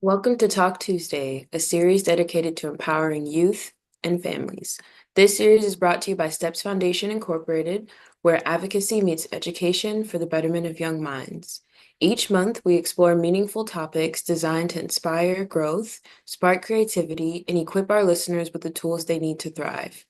Welcome to Talk Tuesday, a series dedicated to empowering youth and families. This series is brought to you by Steps Foundation Incorporated, where advocacy meets education for the betterment of young minds. Each month, we explore meaningful topics designed to inspire growth, spark creativity, and equip our listeners with the tools they need to thrive.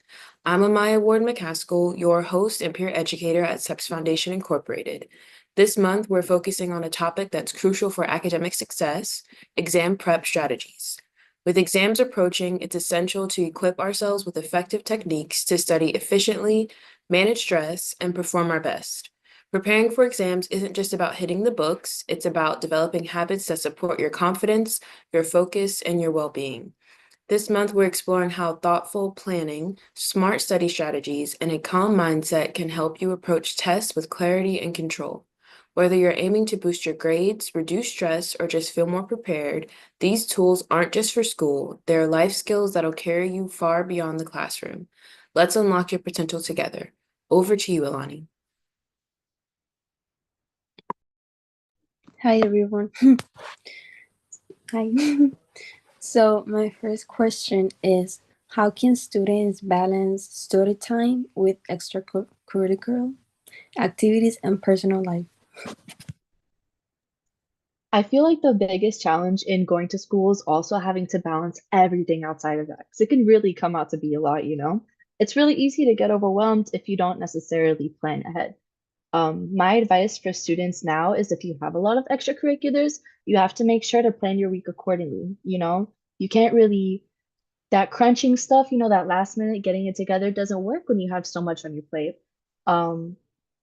I'm Amaya Ward McCaskill, your host and peer educator at Steps Foundation Incorporated. This month, we're focusing on a topic that's crucial for academic success: exam prep strategies. With exams approaching, it's essential to equip ourselves with effective techniques to study efficiently, manage stress, and perform our best. Preparing for exams isn't just about hitting the books, it's about developing habits that support your confidence, your focus, and your well being. This month, we're exploring how thoughtful planning, smart study strategies, and a calm mindset can help you approach tests with clarity and control. Whether you're aiming to boost your grades, reduce stress, or just feel more prepared, these tools aren't just for school, they're life skills that'll carry you far beyond the classroom. Let's unlock your potential together. Over to you, Alani. Hi everyone. Hi. So my first question is, how can students balance study time with extracurricular activities and personal life? I feel like the biggest challenge in going to school is also having to balance everything outside of that, because it can really come out to be a lot. It's really easy to get overwhelmed if you don't necessarily plan ahead. My advice for students now is if you have a lot of extracurriculars, you have to make sure to plan your week accordingly. You can't really, that crunching stuff, that last minute getting it together doesn't work when you have so much on your plate. Um,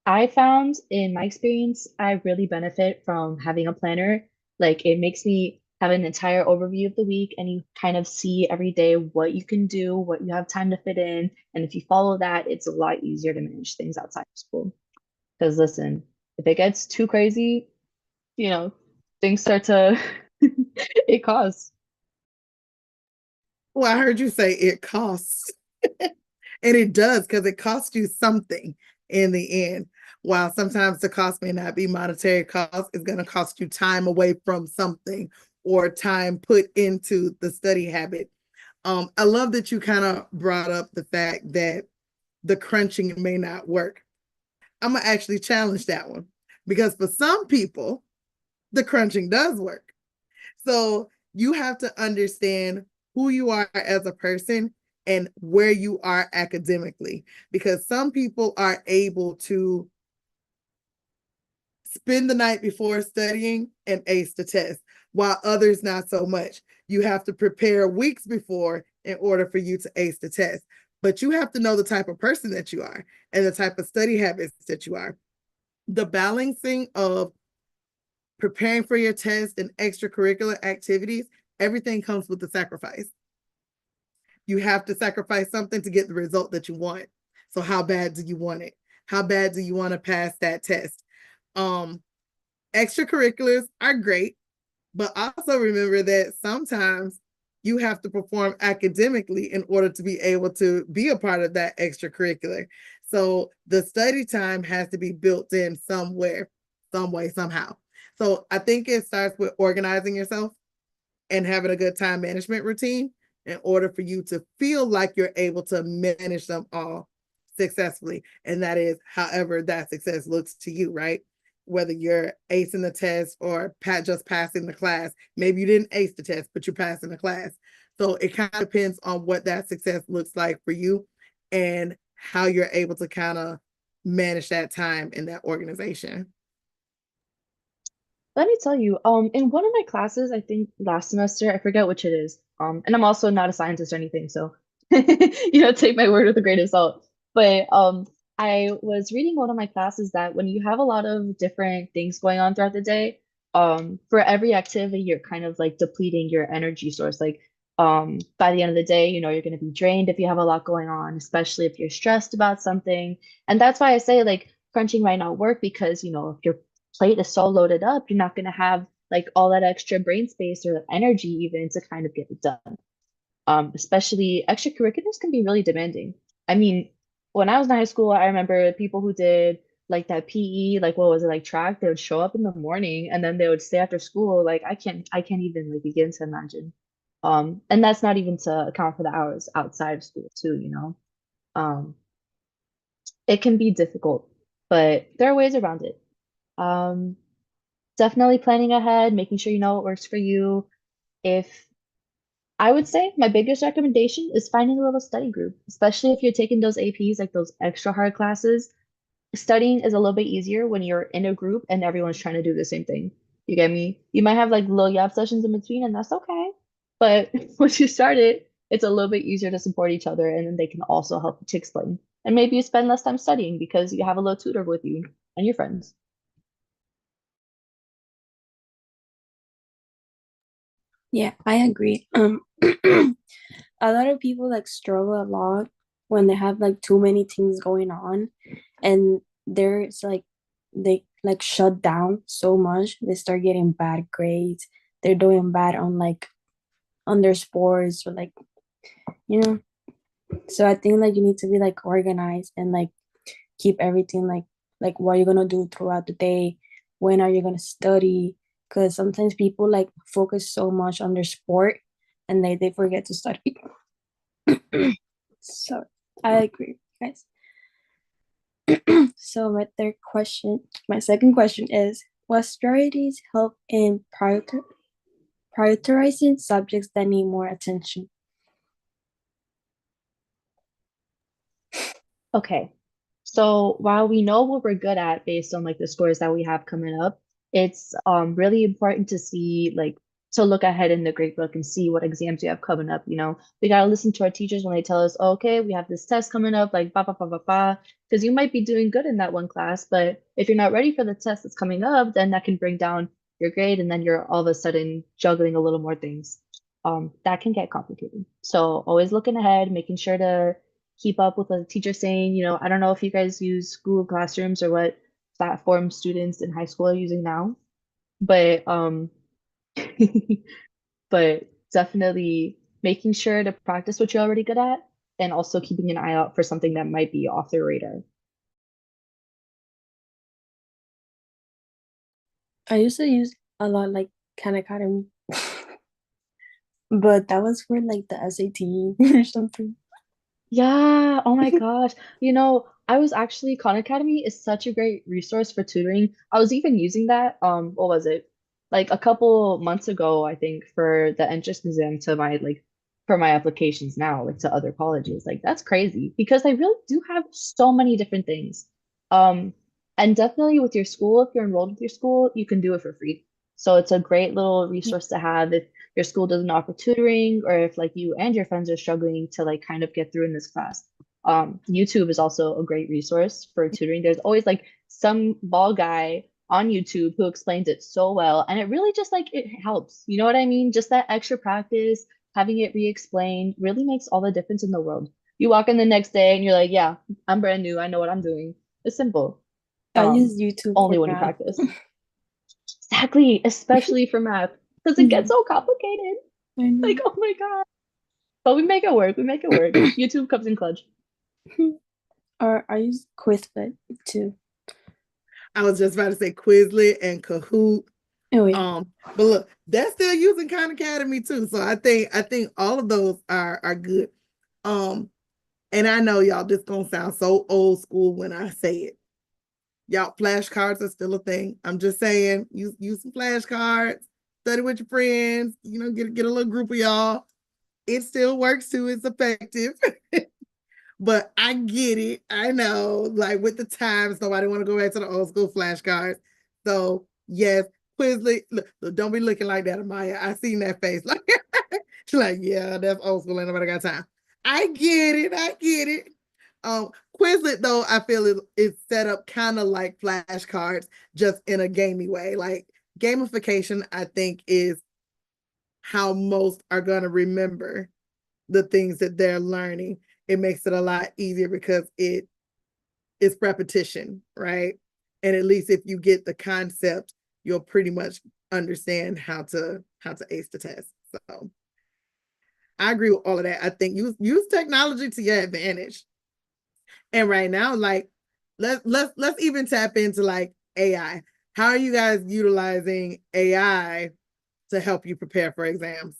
I found in my experience, I really benefit from having a planner. Like it makes me have an entire overview of the week and you kind of see every day what you can do, what you have time to fit in. And if you follow that, it's a lot easier to manage things outside of school. Because listen, if it gets too crazy, you know, things start to it costs. Well, I heard you say it costs. And it does because it costs you something in the end. While sometimes the cost may not be monetary cost, it's going to cost you time away from something or time put into the study habit. I love that you kind of brought up the fact that the crunching may not work. I'm going to actually challenge that one because for some people, the crunching does work. So you have to understand who you are as a person and where you are academically, because some people are able to spend the night before studying and ace the test, while others not so much. You have to prepare weeks before in order for you to ace the test. But you have to know the type of person that you are and the type of study habits that you are. The balancing of preparing for your test and extracurricular activities, everything comes with a sacrifice. You have to sacrifice something to get the result that you want. So how bad do you want it? How bad do you want to pass that test? Um, Extracurriculars are great, but also remember that sometimes you have to perform academically in order to be able to be a part of that extracurricular. So the study time has to be built in somewhere, some way, somehow. So I think it starts with organizing yourself and having a good time management routine in order for you to feel like you're able to manage them all successfully. And that is however that success looks to you, right? Whether you're acing the test or just passing the class. Maybe you didn't ace the test, but you're passing the class. So it kind of depends on what that success looks like for you and how you're able to kind of manage that time in that organization. Let me tell you, in one of my classes, I think last semester, I forget which it is. And I'm also not a scientist or anything, so take my word with a grain of salt. But I was reading one of my classes that when you have a lot of different things going on throughout the day, for every activity, you're kind of like depleting your energy source. Like, by the end of the day, you're going to be drained if you have a lot going on, especially if you're stressed about something. And that's why I say like crunching might not work because, if you're plate is so loaded up, you're not going to have like all that extra brain space or energy even to kind of get it done. Especially extracurriculars can be really demanding. I mean, when I was in high school, I remember people who did like that PE, like what was it, like track, they would show up in the morning and then they would stay after school. Like I can't even like begin to imagine. And that's not even to account for the hours outside of school too, you know. Um, it can be difficult, but there are ways around it. Um, Definitely planning ahead, making sure you know what works for you. If I would say my biggest recommendation is finding a little study group, especially if you're taking those APs, like those extra hard classes. Studying is a little bit easier when you're in a group and everyone's trying to do the same thing. You get me? You might have like little yap sessions in between, and that's okay. But once you start it, it's a little bit easier to support each other, and then they can also help you to explain. And maybe you spend less time studying because you have a little tutor with you and your friends. Yeah, I agree. A lot of people like struggle a lot when they have like too many things going on, and there's like they like shut down so much. They start getting bad grades. They're doing bad on their sports or like you know. So I think like you need to be like organized and like keep everything like what you're gonna do throughout the day. When are you gonna study? Because sometimes people like focus so much on their sport and they forget to study. So I agree, guys. So my second question is, what strategies help in prioritizing subjects that need more attention? Okay. So while we know what we're good at based on like the scores that we have coming up, it's really important to see like to look ahead in the grade book and see what exams we have coming up. You know, we gotta listen to our teachers when they tell us, okay, we have this test coming up, like ba ba ba ba ba, because you might be doing good in that one class, but if you're not ready for the test that's coming up, then that can bring down your grade, and then you're all of a sudden juggling a little more things. That can get complicated. So always looking ahead, making sure to keep up with what the teacher saying. You know, I don't know if you guys use Google Classrooms or what platform students in high school are using now, but but definitely making sure to practice what you're already good at and also keeping an eye out for something that might be off their radar. I used to use a lot like Khan Academy, but that was for like the SAT or something. Yeah, oh my gosh. You know, I was actually Khan Academy is such a great resource for tutoring. I was even using that, what was it? Like a couple months ago, I think, for the entrance exam to my like for my applications now, like to other colleges. Like that's crazy because they really do have so many different things. Um, and definitely with your school, if you're enrolled with your school, you can do it for free. So it's a great little resource to have if your school doesn't offer tutoring or if like you and your friends are struggling to like kind of get through in this class. YouTube is also a great resource for tutoring. There's always like some ball guy on YouTube who explains it so well, and it really just like it helps. You know what I mean? Just that extra practice, having it re-explained really makes all the difference in the world. You walk in the next day and you're like, yeah, I'm brand new. I know what I'm doing. It's simple. I Um, use YouTube Only for when you math. practice. Exactly, especially for math, because it gets Mhm. so complicated. I Like, know. oh my God. But we make it work. We make it work. YouTube comes in clutch. Or I use Quizlet too. I was just about to say Quizlet and Kahoot. Oh yeah. But look, they're still using Khan Academy too. So I think all of those are good. Um, and I know y'all just gonna sound so old school when I say it. Y'all, flashcards are still a thing. I'm just saying, use some flashcards, study with your friends, get a little group of y'all. It still works too, it's effective. But I get it. I know, like with the times, nobody want to go back to the old school flashcards. So yes, Quizlet, look, don't be looking like that, Amaya. I seen that face. Like she's like, yeah, that's old school. Ain't nobody got time. I get it. I get it. Quizlet though, I feel it's set up kind of like flashcards, just in a gamey way. Like gamification, I think, is how most are gonna remember the things that they're learning. It makes it a lot easier because it's repetition, right? And at least if you get the concept, you'll pretty much understand how to ace the test. So I agree with all of that. I think use technology to your advantage. And right now, like let's even tap into like AI. How are you guys utilizing AI to help you prepare for exams?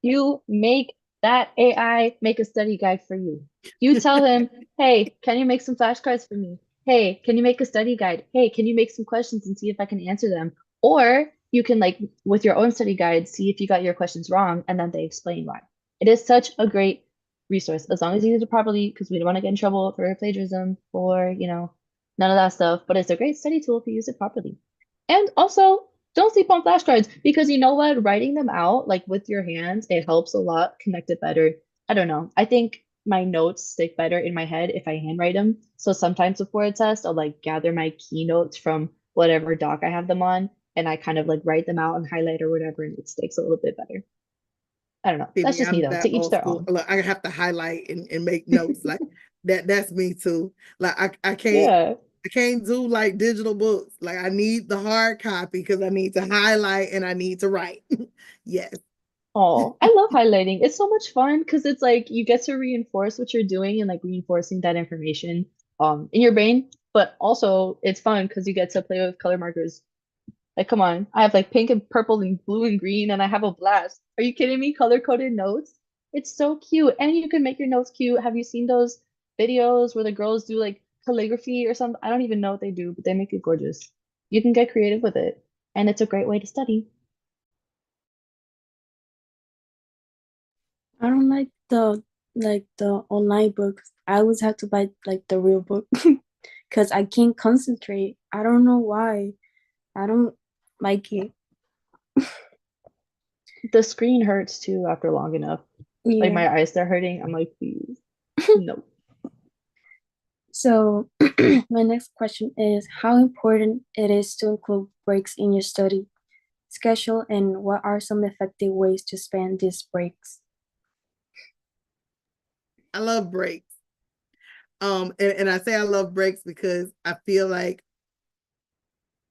You make that AI make a study guide for you. You tell him, hey, can you make some flashcards for me? Hey, can you make a study guide? Hey, can you make some questions and see if I can answer them? Or you can, like, with your own study guide, see if you got your questions wrong, and then they explain why. It is such a great resource as long as you use it properly, because we don't want to get in trouble for plagiarism or, none of that stuff. But it's a great study tool if you use it properly. And also, don't sleep on flashcards because you know what? Writing them out like with your hands, it helps a lot connect it better. I don't know. I think my notes stick better in my head if I handwrite them. So sometimes before a test, I'll like gather my keynotes from whatever doc I have them on and I kind of like write them out and highlight or whatever, and it sticks a little bit better. I don't know. See That's me, just me I'm though. To that each old their school. own. Look, I have to highlight and make notes like that. That's me too. Like I can't Yeah. I can't do like digital books. Like I need the hard copy because I need to highlight and I need to write. Yes. Oh, I love highlighting. It's so much fun because it's like you get to reinforce what you're doing and like reinforcing that information in your brain. But also it's fun because you get to play with color markers. Like, come on, I have like pink and purple and blue and green, and I have a blast. Are you kidding me? Color-coded notes. It's so cute. And you can make your notes cute. Have you seen those videos where the girls do like calligraphy or something? I don't even know what they do, but they make it gorgeous. You can get creative with it, and it's a great way to study. I don't like the online books. I always have to buy like the real book because I can't concentrate. I don't know why. I don't like it. The screen hurts too after long enough. Like my Yeah. eyes start hurting. I'm like, please, no. So my next question is how important it is to include breaks in your study schedule and what are some effective ways to spend these breaks? I love breaks. And I say I love breaks because I feel like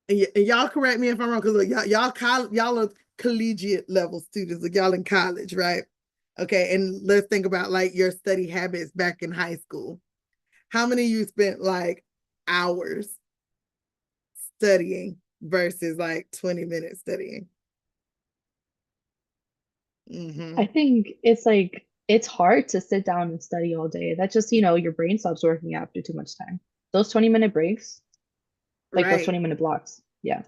and y'all correct me if I'm wrong, because y'all are collegiate level students, like y'all in college, right? Okay, and let's think about like your study habits back in high school. How many of you spent like hours studying versus like 20 minutes studying? I think it's like it's hard to sit down and study all day. That just, your brain stops working after too much time. Those 20-minute breaks, like those Right. 20-minute blocks. Yeah.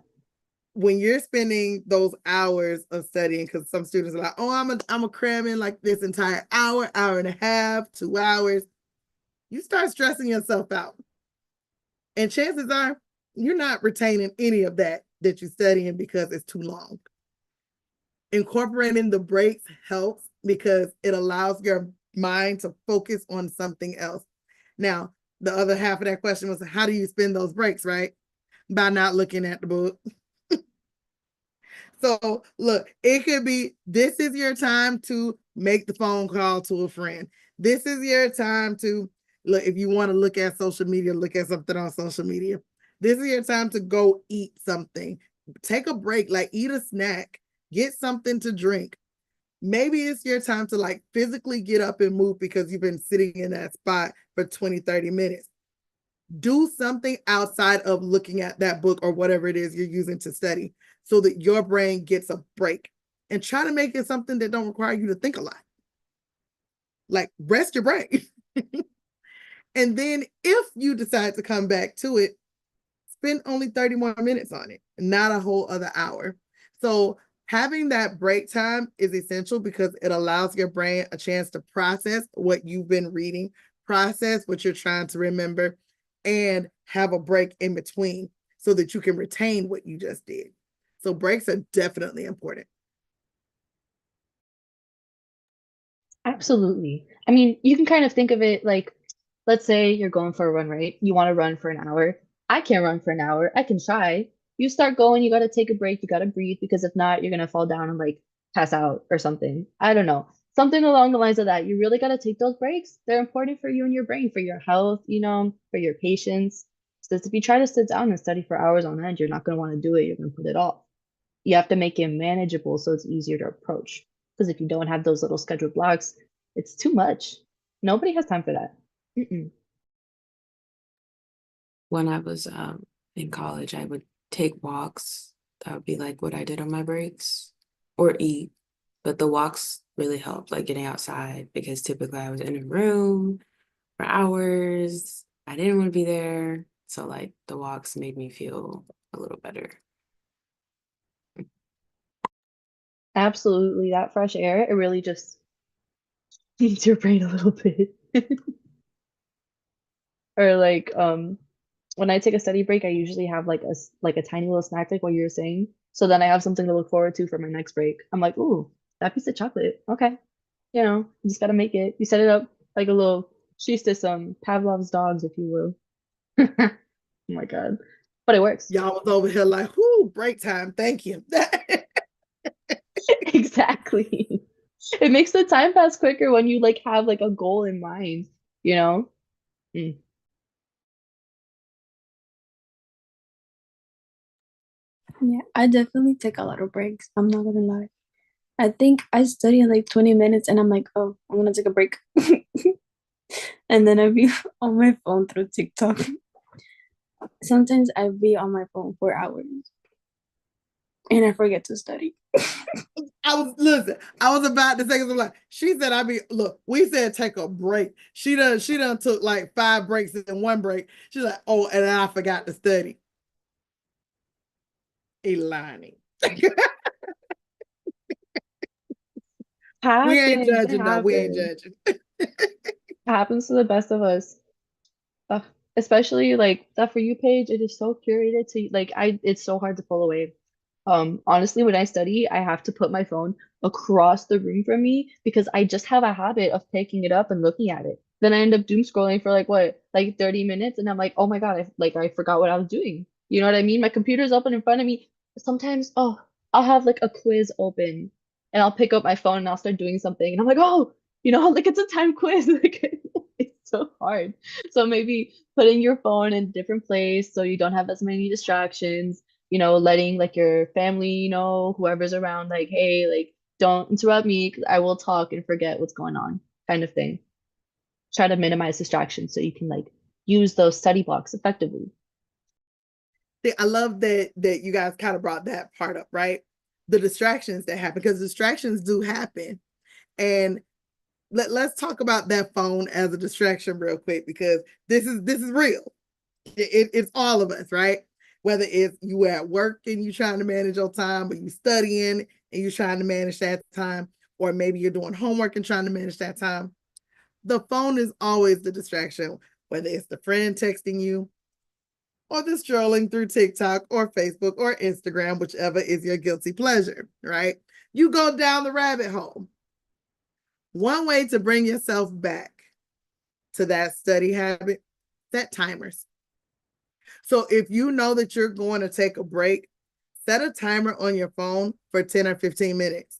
When you're spending those hours of studying, because some students are like, oh, I'm a cram in like this entire hour, hour and a half, 2 hours, you start stressing yourself out. And chances are you're not retaining any of that you're studying because it's too long. Incorporating the breaks helps because it allows your mind to focus on something else. Now, the other half of that question was, how do you spend those breaks, right? By not looking at the book. So look, it could be, this is your time to make the phone call to a friend. This is your time to look, if you want to look at social media, look at something on social media. This is your time to go eat something. Take a break, like eat a snack, get something to drink. Maybe it's your time to like physically get up and move because you've been sitting in that spot for 20, 30 minutes. Do something outside of looking at that book or whatever it is you're using to study so that your brain gets a break, and try to make it something that don't require you to think a lot. Like rest your brain. And then if you decide to come back to it, spend only 30 more minutes on it, not a whole other hour. So having that break time is essential because it allows your brain a chance to process what you've been reading, process what you're trying to remember, and have a break in between so that you can retain what you just did. So breaks are definitely important. Absolutely. I mean, you can kind of think of it like, let's say you're going for a run, right? You want to run for an hour. I can't run for an hour. I can try. You start going, you got to take a break, you got to breathe because if not, you're going to fall down and like pass out or something. I don't know. Something along the lines of that. You really got to take those breaks. They're important for you and your brain, for your health, for your patience. So if you try to sit down and study for hours on end, you're not going to want to do it. You're going to put it off. You have to make it manageable so it's easier to approach. Because if you don't have those little scheduled blocks, it's too much. Nobody has time for that. Mm-mm. when I was in college, I would take walks. That would be like what I did on my breaks or eat. But the walks really helped, like getting outside, because typically I was in a room for hours. I didn't want to be there. So like the walks made me feel a little better. Absolutely, that fresh air, it really just feeds your brain a little bit. Or like when I take a study break, I usually have like like a tiny little snack like what you were saying. So then I have something to look forward to for my next break. I'm like, ooh, that piece of chocolate. Okay. You just gotta make it. You set it up like a little she's to some Pavlov's dogs, if you will. Oh my God. But it works. Y'all was over here like, whoo, break time. Thank you. Exactly. It makes the time pass quicker when you like have like a goal in mind, you know? Mm. Yeah, I definitely take a lot of breaks. I'm not gonna lie. I think I study in like 20 minutes and I'm like, oh, I'm gonna take a break. And then I'll be on my phone through TikTok. Sometimes I'll be on my phone for hours and I forget to study. I was about to say something like she said look, we said take a break. She done took like 5 breaks in one break. She's like, oh, and I forgot to study. Elani. We ain't Happens. It judging though. We ain't happens. judging. Happens to the best of us. Ugh, especially like that For You page, it is so curated to like it's so hard to pull away. Honestly, when I study, I have to put my phone across the room from me because I just have a habit of picking it up and looking at it. Then I end up doom scrolling for like what, like 30 minutes, and I'm like, oh my God, I forgot what I was doing. You know what I mean? My computer's open in front of me. Sometimes, oh, I'll have like a quiz open and I'll pick up my phone and I'll start doing something, and I'm like, oh, like it's a time quiz. Like it's so hard. So maybe putting your phone in a different place so you don't have as many distractions, letting like your family, whoever's around, like, hey, like don't interrupt me 'cause I will talk and forget what's going on, kind of thing. Try to minimize distractions so you can like use those study blocks effectively. I love that you guys kind of brought that part up, right? The distractions that happen, because distractions do happen. And let's talk about that phone as a distraction real quick, because this is real. It's all of us, right? Whether it's you at work and you trying to manage your time, but you studying and you trying to manage that time, or maybe you're doing homework and trying to manage that time. The phone is always the distraction, whether it's the friend texting you, or the strolling through TikTok or Facebook or Instagram, whichever is your guilty pleasure, right? You go down the rabbit hole. One way to bring yourself back to that study habit, set timers. So if you know that you're going to take a break, set a timer on your phone for 10 or 15 minutes.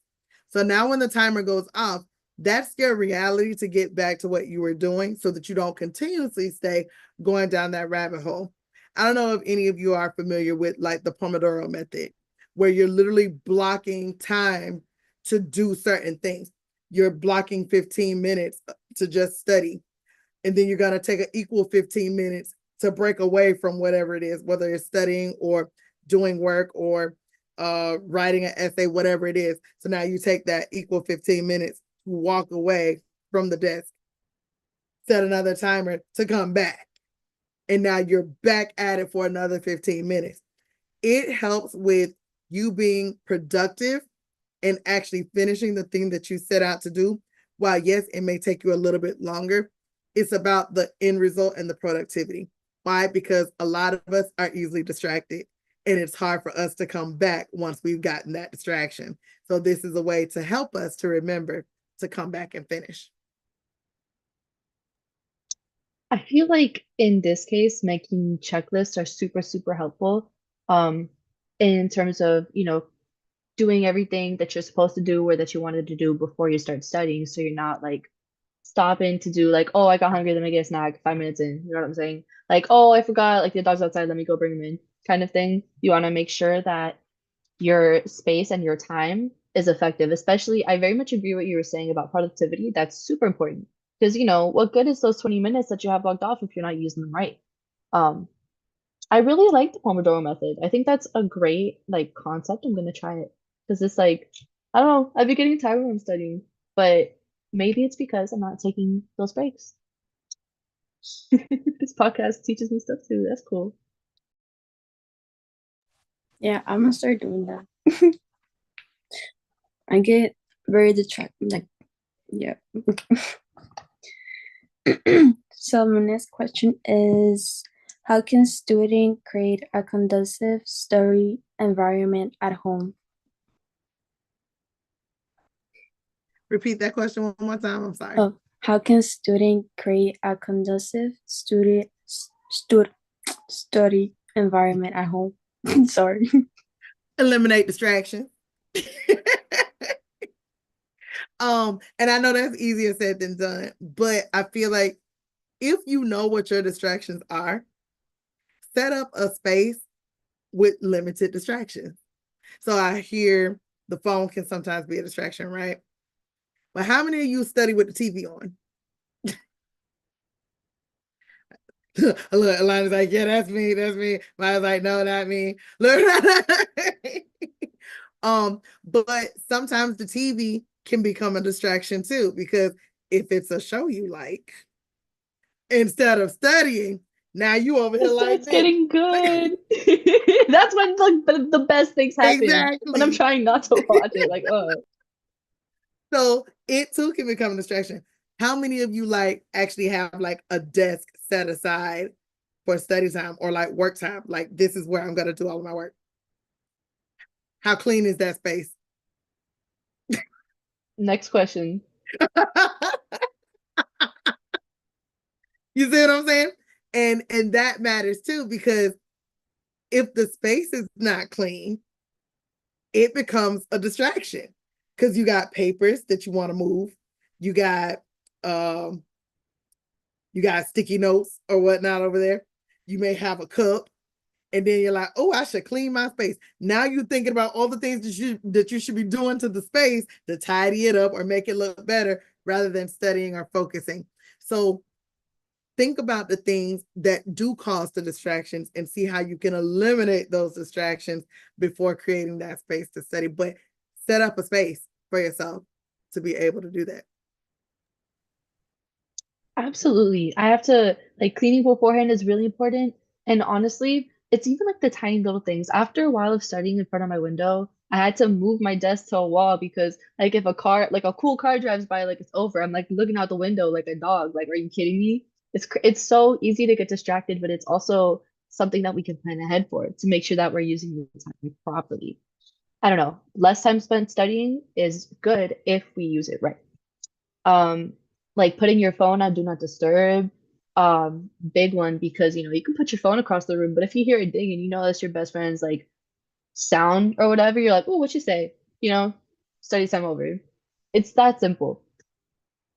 So now when the timer goes off, that's your reality to get back to what you were doing so that you don't continuously stay going down that rabbit hole. I don't know if any of you are familiar with like the Pomodoro method, where you're literally blocking time to do certain things. You're blocking 15 minutes to just study. And then you're going to take an equal 15 minutes to break away from whatever it is, whether it's studying or doing work or writing an essay, whatever it is. So now you take that equal 15 minutes to walk away from the desk, set another timer to come back. And now you're back at it for another 15 minutes. It helps with you being productive and actually finishing the thing that you set out to do. While yes, it may take you a little bit longer, it's about the end result and the productivity. Why? Because a lot of us are easily distracted and it's hard for us to come back once we've gotten that distraction. So this is a way to help us to remember to come back and finish. I feel like in this case, making checklists are super, super helpful. In terms of, doing everything that you're supposed to do or that you wanted to do before you start studying. So you're not like stopping to do like, oh, I got hungry, let me get a snack 5 minutes in. You know what I'm saying? Like, oh, I forgot, like the dog's outside, let me go bring him in, kind of thing. You want to make sure that your space and your time is effective. Especially, I very much agree what you were saying about productivity. That's super important because what good is those 20 minutes that you have logged off if you're not using them right? Um, I really like the Pomodoro method. I think that's a great like concept. I'm gonna try it because it's like I don't know. I've been getting tired when I'm studying, but maybe it's because I'm not taking those breaks. This podcast teaches me stuff too. That's cool. Yeah, I'm gonna start doing that. I get very distracted. Like, yeah. So my next question is, how can student create a conducive study environment at home? Repeat that question one more time. I'm sorry. Oh, how can student create a conducive study environment at home? Sorry. Eliminate distractions. And I know that's easier said than done, but I feel like if you know what your distractions are, set up a space with limited distractions. So I hear the phone can sometimes be a distraction, right? But how many of you study with the TV on? Look, Alana's like, yeah, that's me, that's me. Maya's like, no, not me. Look, but sometimes the TV can become a distraction too, because if it's a show you like, instead of studying, now you over here It like starts this. getting good. That's when like the best things happen. When I'm Exactly. trying not to watch it, like, So it too can become a distraction. How many of you like actually have like a desk set aside for study time or like work time? Like this is where I'm gonna do all of my work. How clean is that space? Next question. You see what I'm saying? And that matters too, because if the space is not clean, it becomes a distraction because you got papers that you want to move, you got sticky notes or whatnot over there. You may have a cup, and then you're like, oh, I should clean my space. Now you're thinking about all the things that you should be doing to the space to tidy it up or make it look better rather than studying or focusing. So think about the things that do cause the distractions and see how you can eliminate those distractions before creating that space to study. But set up a space for yourself to be able to do that. Absolutely. I have to like cleaning beforehand is really important. And honestly, it's even like the tiny little things. After a while of studying in front of my window, I had to move my desk to a wall because like if a car, like a cool car drives by, like it's over. I'm like looking out the window like a dog. Like, are you kidding me? It's so easy to get distracted, but it's also something that we can plan ahead for to make sure that we're using the time properly. I don't know. Less time spent studying is good if we use it right. Um, like putting your phone on do not disturb, big one because you know you can put your phone across the room, but if you hear a ding and you know that's your best friend's like sound or whatever, you're like, oh, what you say? You know, study time over. It's that simple.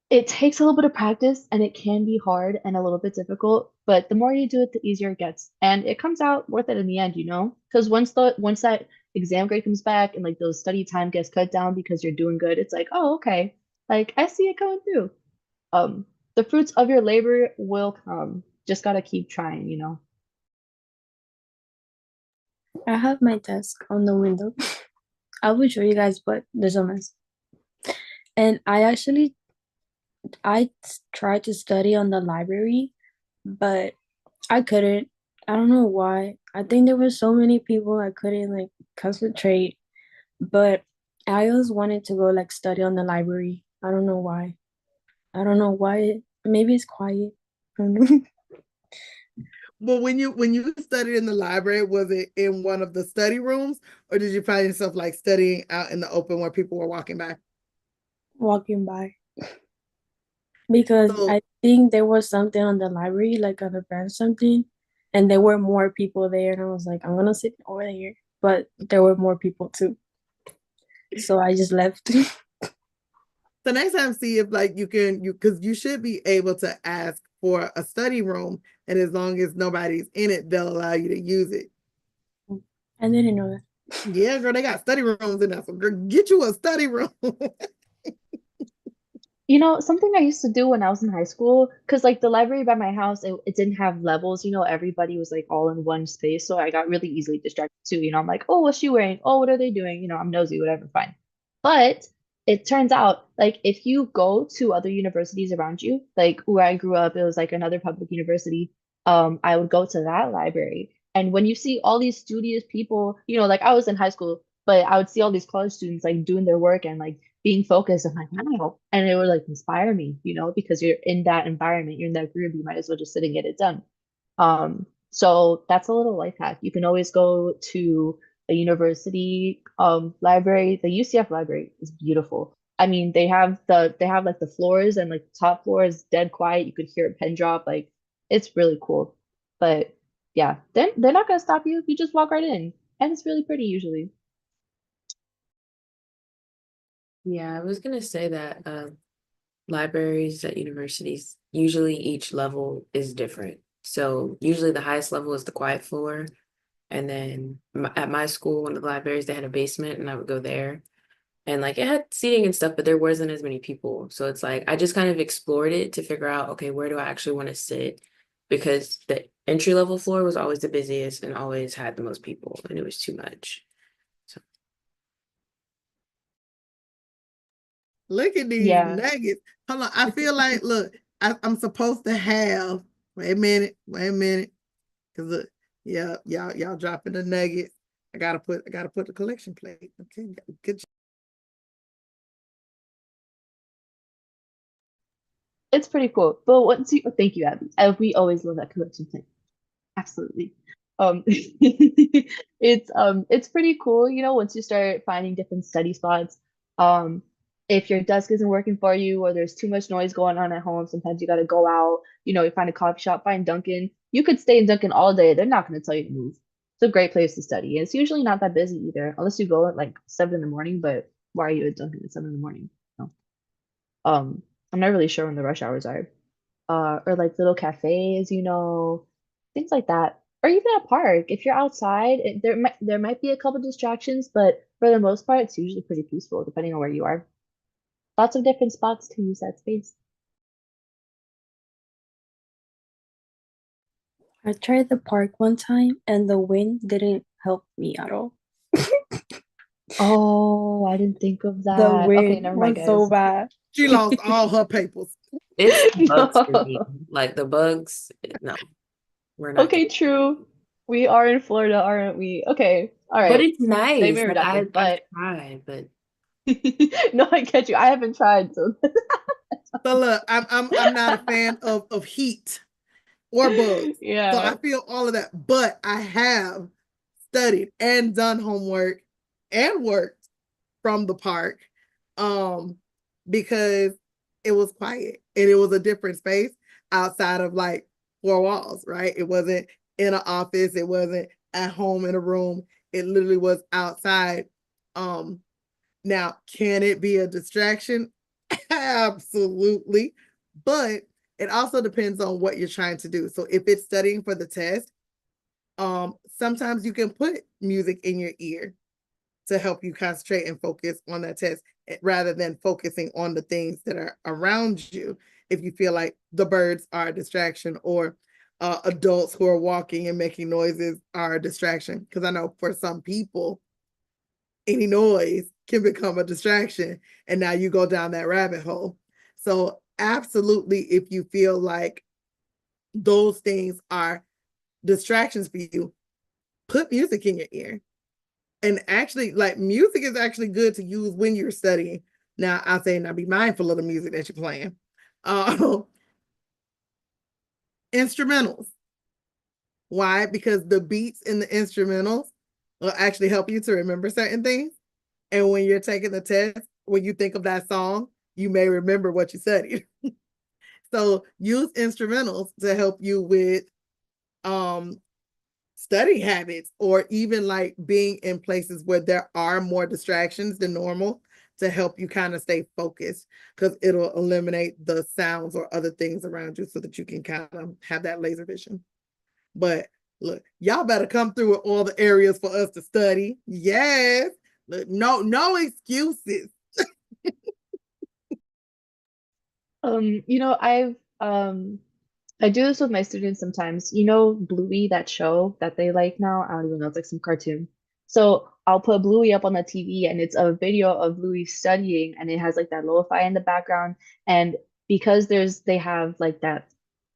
It takes a little bit of practice and it can be hard and a little bit difficult, but the more you do it, the easier it gets. And it comes out worth it in the end, you know? Because once that exam grade comes back and like those study time gets cut down because you're doing good, it's like, oh, okay. Like I see it coming through. Um, the fruits of your labor will come. Just gotta keep trying, you know. I have my desk on the window. I will show you guys, but there's a mess. And I tried to study on the library, but I couldn't. I don't know why. I think there were so many people I couldn't like concentrate, but I always wanted to go like study on the library. I don't know why. I don't know why. Maybe it's quiet. I don't know. But when you studied in the library, was it in one of the study rooms, or did you find yourself like studying out in the open where people were walking by? Walking by because So I think there was something on the library, like an event something, and there were more people there, and I was like, I'm gonna sit over there, but there were more people too, so I just left. the next time, see if like because you should be able to ask for a study room, and as long as nobody's in it, they'll allow you to use it. I didn't know that. Yeah, girl, they got study rooms in there. So girl, get you a study room. You know, something I used to do when I was in high school, because like the library by my house, it didn't have levels, everybody was like all in one space. So I got really easily distracted too. I'm like, oh, what's she wearing? Oh, what are they doing? I'm nosy, whatever, fine. But it turns out, like, if you go to other universities around you, like where I grew up, it was like another public university. I would go to that library. And when you see all these studious people, like I was in high school, but I would see all these college students like doing their work and like being focused. I'm like, wow. And it would like inspire me, because you're in that environment, you're in that group, you might as well just sit and get it done. So that's a little life hack. You can always go to a university library. The UCF library is beautiful. I mean, they have like the floors, and like the top floor is dead quiet. You could hear a pen drop. Like it's really cool. But yeah, they're not gonna stop you. You just walk right in. And it's really pretty usually. Yeah, I was gonna say that libraries at universities, usually each level is different. So usually the highest level is the quiet floor. And then at my school, one of the libraries, they had a basement and I would go there. And like it had seating and stuff, but there wasn't as many people. So it's like I just kind of explored it to figure out, okay, where do I actually want to sit? Because the entry level floor was always the busiest and always had the most people, and it was too much. So Look at these Yeah. nuggets. Hold on. I feel like, look, I'm supposed to have, wait a minute. Cause look, yeah, y'all dropping the nuggets. I gotta put the collection plate. Okay, good job. It's pretty cool. But thank you, Abby. We always love that collection thing. Absolutely. It's pretty cool, once you start finding different study spots. Um, if your desk isn't working for you or there's too much noise going on at home, sometimes you gotta go out, you find a coffee shop, find Dunkin'. You could stay in Dunkin' all day. They're not gonna tell you to move. It's a great place to study. It's usually not that busy either, unless you go at like 7 in the morning, but why are you at Dunkin' at 7 in the morning? No. I'm not really sure when the rush hours are. Or like little cafes, things like that. Or even a park. If you're outside, there might be a couple distractions, but for the most part, it's usually pretty peaceful, depending on where you are. Lots of different spots to use that space. I tried the park one time and the wind didn't help me at all. Oh, I didn't think of The that. Okay, wind never mind, was so guys. bad. She lost all her papers. it's the bugs for me. No. Like the bugs, no, we're not Okay, true. We are in Florida, aren't we? Okay, all but right. it's nice. Nightmare Like reductive, I've but tried, but no, I get you. I haven't tried, so So look, I'm not a fan of heat or bugs. So yeah. I feel all of that, but I have studied and done homework and worked from the park because it was quiet and it was a different space outside of like four walls, right? It wasn't in an office, it wasn't at home in a room, it literally was outside. Now, can it be a distraction? Absolutely. But it also depends on what you're trying to do. So if it's studying for the test, sometimes you can put music in your ear to help you concentrate and focus on that test rather than focusing on the things that are around you. If you feel like the birds are a distraction or adults who are walking and making noises are a distraction. Because I know for some people, any noise can become a distraction. And now you go down that rabbit hole. So, absolutely, if you feel like those things are distractions for you, put music in your ear. And actually, like music is actually good to use when you're studying. Now, I'll say, now be mindful of the music that you're playing. Instrumentals. Why? Because the beats in the instrumentals will actually help you to remember certain things. And when you're taking the test, when you think of that song, you may remember what you studied. So use instrumentals to help you with study habits, or even like being in places where there are more distractions than normal to help you kind of stay focused, because it'll eliminate the sounds or other things around you so that you can kind of have that laser vision. But look, y'all better come through with all the areas for us to study. Yes. Look, no excuses. I do this with my students sometimes. You know, Bluey, that show that they like now. I don't even know, it's like some cartoon. So I'll put Bluey up on the TV and it's a video of Bluey studying and it has like that lo-fi in the background. And because they have like that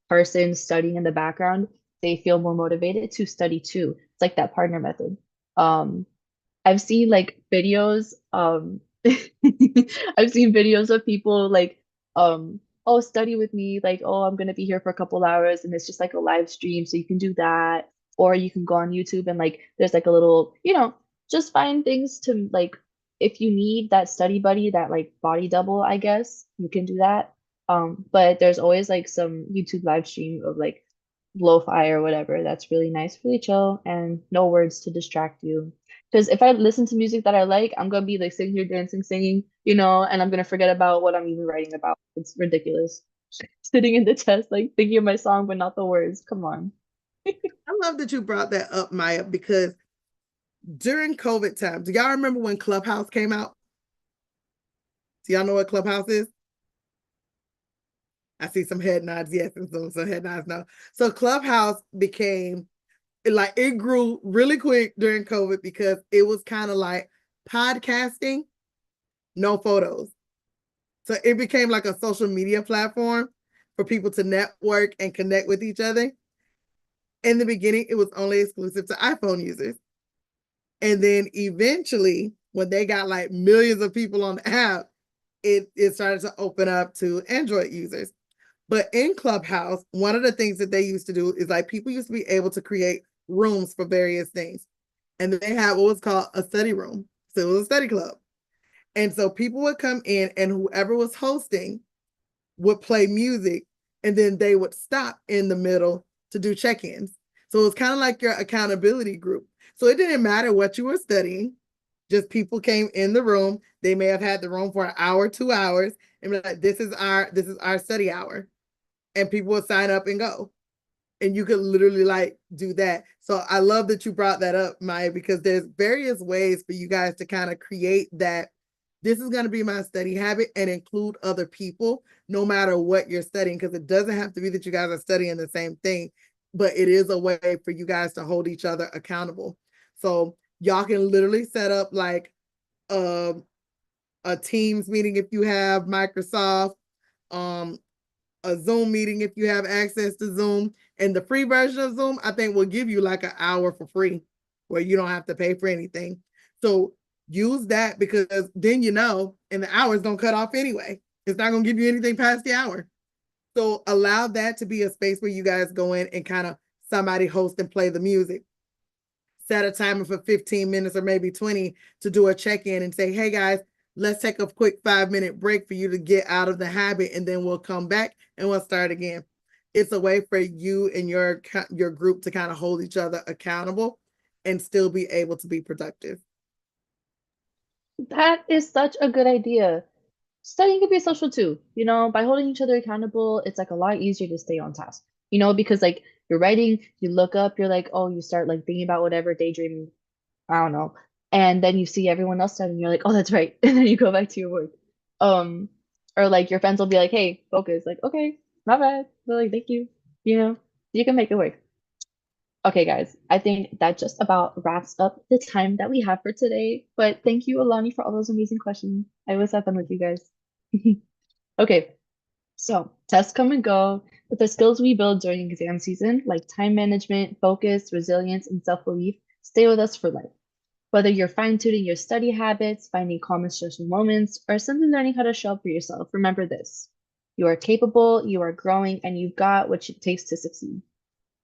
person studying in the background, they feel more motivated to study too. It's like that partner method. Um, I've seen like videos, I've seen videos of people like, oh, study with me, like, oh, I'm gonna be here for a couple hours, and it's just like a live stream, so you can do that, or you can go on YouTube and like there's like a little, just find things to like if you need that study buddy, that like body double, I guess, you can do that. But there's always like some YouTube live stream of like lo-fi or whatever that's really nice, really chill, and no words to distract you. Because if I listen to music that I like, I'm gonna be like sitting here dancing, singing, and I'm gonna forget about what I'm even writing about. It's ridiculous. Sitting in the test, like thinking of my song, but not the words. Come on. I love that you brought that up, Maya, because during COVID times, do y'all remember when Clubhouse came out? Do y'all know what Clubhouse is? I see some head nods, yes, and some head nods, no. So Clubhouse became like it grew really quick during COVID because it was kind of like podcasting, no photos. So it became like a social media platform for people to network and connect with each other. In the beginning, it was only exclusive to iPhone users. And then eventually, when they got like millions of people on the app, it started to open up to Android users. But in Clubhouse, one of the things that they used to do is like people used to be able to create rooms for various things. And they had what was called a study room. So it was a study club. And so people would come in and whoever was hosting would play music and then they would stop in the middle to do check-ins. So it was kind of like your accountability group. So it didn't matter what you were studying, just people came in the room. They may have had the room for an hour, 2 hours, and be like, this is our study hour. And people would sign up and go. And you could literally like do that. So I love that you brought that up, Maya, because there's various ways for you guys to kind of create that. This is going to be my study habit and include other people, no matter what you're studying, because it doesn't have to be that you guys are studying the same thing, but it is a way for you guys to hold each other accountable. So y'all can literally set up like a Teams meeting if you have Microsoft, a Zoom meeting if you have access to Zoom. And the free version of Zoom, I think will give you like an hour for free where you don't have to pay for anything. So use that because then and the hours don't cut off anyway. It's not going to give you anything past the hour. So allow that to be a space where you guys go in and kind of somebody host and play the music. Set a timer for 15 minutes or maybe 20 to do a check-in and say, hey guys, let's take a quick 5-minute break for you to get out of the habit and then we'll come back and we'll start again. It's a way for you and your group to kind of hold each other accountable and still be able to be productive. That is such a good idea. Studying can be social too. By holding each other accountable, it's like a lot easier to stay on task. Because like you're writing, you look up, you're like, oh, you start like thinking about whatever, daydreaming, I don't know. And then you see everyone else studying, you're like, oh, that's right. And then you go back to your work. Or like your friends will be like, hey, focus. Like, okay, not bad. They're like, thank you. You can make it work. Okay, guys, I think that just about wraps up the time that we have for today. But thank you, Alani, for all those amazing questions. I always have fun with you guys. Okay, so tests come and go, but the skills we build during exam season, like time management, focus, resilience, and self-belief, stay with us for life. Whether you're fine-tuning your study habits, finding calm and stressful moments, or simply learning how to show up for yourself, remember this. You are capable, you are growing, and you've got what it takes to succeed.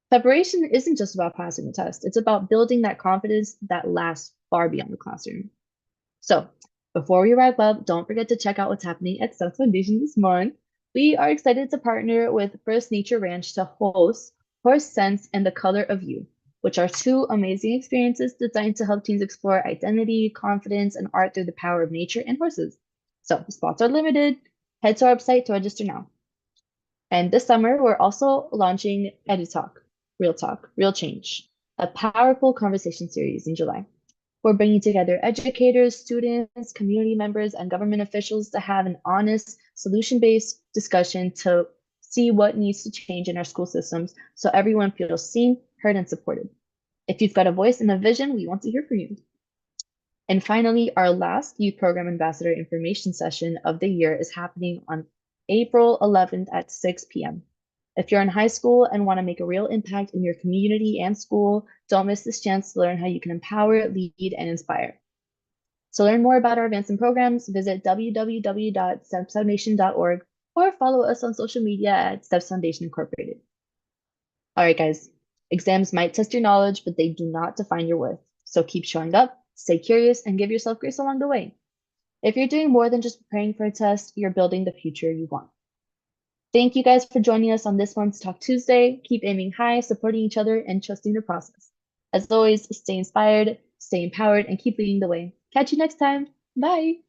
Preparation isn't just about passing a test. It's about building that confidence that lasts far beyond the classroom. So before we wrap up, don't forget to check out what's happening at Steps Foundation this month. We are excited to partner with First Nature Ranch to host Horse Sense and the Color of You, which are two amazing experiences designed to help teens explore identity, confidence, and art through the power of nature and horses. So spots are limited. Head to our website to register now. And this summer, we're also launching EduTalk, Real Talk, Real Change, a powerful conversation series in July. We're bringing together educators, students, community members, and government officials to have an honest, solution-based discussion to see what needs to change in our school systems so everyone feels seen, heard, and supported. If you've got a voice and a vision, we want to hear from you. And finally, our last Youth Program Ambassador information session of the year is happening on April 11th at 6 p.m. If you're in high school and want to make a real impact in your community and school, don't miss this chance to learn how you can empower, lead, and inspire. To learn more about our events and programs, visit www.stepsfoundation.org or follow us on social media at Steps Foundation Incorporated. All right, guys, exams might test your knowledge, but they do not define your worth. So keep showing up, stay curious, and give yourself grace along the way. If you're doing more than just preparing for a test, you're building the future you want. Thank you guys for joining us on this month's Talk Tuesday. Keep aiming high, supporting each other, and trusting the process. As always, stay inspired, stay empowered, and keep leading the way. Catch you next time. Bye.